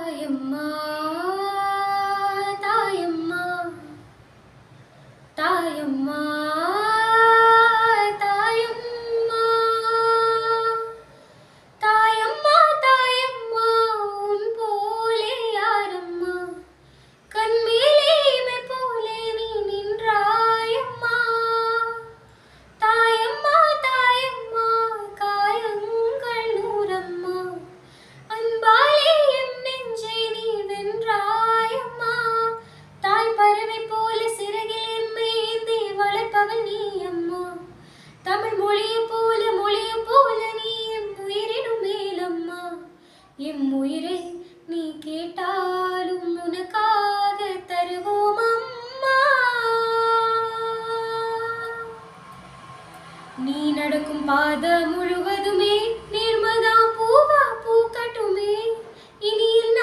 தாயம்மா தாயம்மா தாயம்மா தாயம்மா தாயம்மா தாயம்மா உன் போலே யாரம்மா கண்மேலே இமை போலே நீ நின்றாயம்மா தாயம்மா தாயம்மா காயங்கள் நூறம்மா அன்பாலே என் நெஞ்சை நீ வென்றாயம்மா தாய் பறவை போல சிறகில் எம்மை ஏந்தி வளர்ப்பவள் நீ அம்மா தமிழ் மொழியை போல நீ எம் உயிரினும் மேலம்மா எம் உயிரை நீ கேட்டாலும் உனக்காக தருவோம் அம்மா நீ நடக்கும் பாத முழு